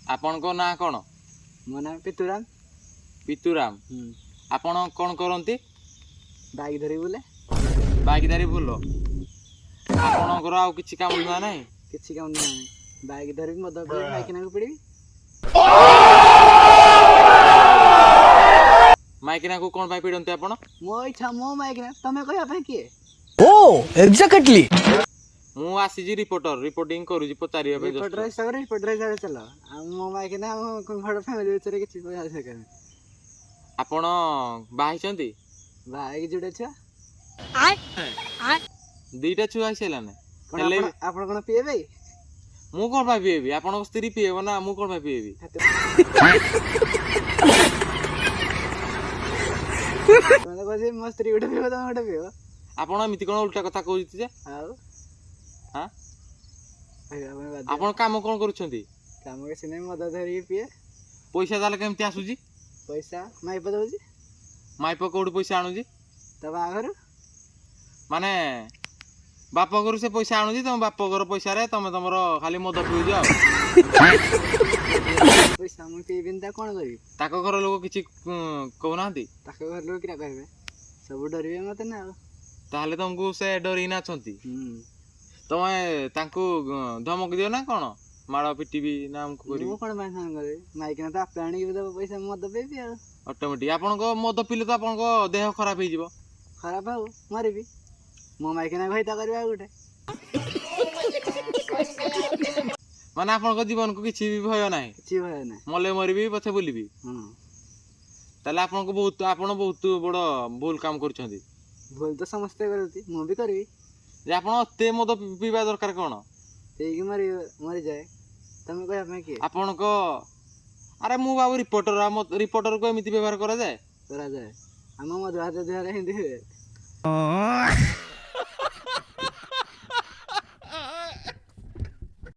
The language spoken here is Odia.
ଆପଣଙ୍କ ନାଁ କ'ଣ? ମୋ ନାଁ ପିତୁରାମ। ପିତୁରାମ। ଆପଣ କ'ଣ କରନ୍ତି? ବାଇକ୍ ଧରି ବୁଲେ। ବାଇକ୍ ଧରି ବୁଲ। ଆପଣଙ୍କର ଆଉ କିଛି କାମ ଧନ୍ଦା ନାହିଁ? କିଛି କାମ ନାହିଁ। ବାଇକ୍ ଧରିବି ମଦ ପିଇବି ମାଇକିନାକୁ ପିଡ଼ିବି। ମାଇକିନାକୁ କ'ଣ ପାଇଁ ପିଡ଼ନ୍ତି ଆପଣ? ମୋ ଇଚ୍ଛା ମୋ ମାଇକିନା, ତମେ କହିବା ପାଇଁ କିଏ? ଓ ଏକ୍ଜାକ୍ଟଲି। ମୁଁ ଆସିଛି ରିପୋର୍ଟିଂ କରୁଛି ପଚାରିବା ପାଇଁ। ରିପୋର୍ଟର ହିସାବରେ ଚାଲ। ଆଉ ମୋ ମାଇକିନା ଆମ ଘର ଫ୍ୟାମିଲି ଭିତରେ କିଛି କହିବା ଦରକାର ନାହିଁ। ଆପଣ ବାହା ହେଇଛନ୍ତି? ବାଇକ୍ ଯୋଡ଼େ ଛୁଆ। ଦିଟା ଛୁଆ ହେଇସାରିଲାନି? ଆପଣ କ'ଣ ପିଇବେ? ମୁଁ କ'ଣ ପାଇଁ ପିଇବି? ଆପଣଙ୍କ ସ୍ତ୍ରୀ ପିଇବ ନା, ମୁଁ କ'ଣ ପାଇଁ ପିଇବି? ମୋ ସ୍ତ୍ରୀ ଗୋଟେ ପିଇବ, ତମେ ଗୋଟେ ପିଇବ? ଆପଣ ଏମିତି କ'ଣ ଉଲ୍ଟା କଥା କହୁଛନ୍ତି ଯେ? ଆଉ ଆପଣ କାମ କ'ଣ କରୁଛନ୍ତି? କାମ କିଛି ନାହିଁ, ମଦ ଧରିକି ପିଏ। ପଇସା ତାହେଲେ କେମିତି ଆସୁଛି? ପଇସା ମାଇପ ଦଉଛି। ମାଇପ କୋଉଠୁ ପଇସା ଆଣୁଛି? ତା ବାହାଘର ମାନେ ବାପ ଘରୁ ସେ ପଇସା ଆଣୁଛି, ତମ ବାପ ଘର ପଇସାରେ ତମେ ତମର ଖାଲି ମଦ ପିଉଛ ଆଉ। ପଇସା ମୁଁ ପିଇବିନି, ତା କ'ଣ କରିବି? ତାଙ୍କ ଘର ଲୋକ କିଛି କହୁନାହାନ୍ତି? ତାଙ୍କ ଘର ଲୋକ କିରା କହିବେ? ସବୁ ଡରିବେ ମତେ ନା। ଆଉ ତାହେଲେ ତମକୁ ସେ ଡରିକିନା ଅଛନ୍ତି? ତମେ ତାଙ୍କୁ ଧମକ ଦିଅ ନା କ'ଣ? ମାଡ଼ ପିଟିବି ନା ଆମକୁ କରିବି? ମୁଁ କ'ଣ ପାଇଁ ସାଙ୍ଗ କରିବି? ମାଇକିନା ତ ଆପେ ଆଣିକି ଦେବ ପଇସା, ମଦ ପିଇବି ଆଉ। ଅଟୋମେଟିକ୍ ଆପଣଙ୍କ ମଦ ପିଇଲେ ତ ଆପଣଙ୍କ ଦେହ ଖରାପ ହେଇଯିବ। ଖରାପ ହଉ, ମରିବି। ମୋ ମାଇକିନା ଘଇତା କରିବା ଆଉ ଗୋଟେ। ମାନେ ଆପଣଙ୍କ ଜୀବନକୁ କିଛି ବି ଭୟ ନାହିଁ? କିଛି ଭୟ ନାହିଁ। ମଲେ ମରିବି ପଛେ ବୁଲିବି। ତାହେଲେ ଆପଣ ବହୁତ ବଡ଼ ଭୁଲ କାମ କରୁଛନ୍ତି। ଭୁଲ ତ ସମସ୍ତେ କରନ୍ତି, ମୁଁ ବି କରିବି। ଯେ ଆପଣ ଏତେ ମଦ ପିଇବା ଦରକାର କ'ଣ? ପିଇକି ମରିଯାଏ। ତମେ କହିବା ପାଇଁ କିଏ? ଆପଣଙ୍କ ଆରେ ମୁଁ ବାବୁ ରିପୋର୍ଟରକୁ ଏମିତି ବ୍ୟବହାର କରାଯାଏ? ଆମ ମଦ ହାତ ଧୁଆରେ ହିନ୍ଦୀ ହୁଏ।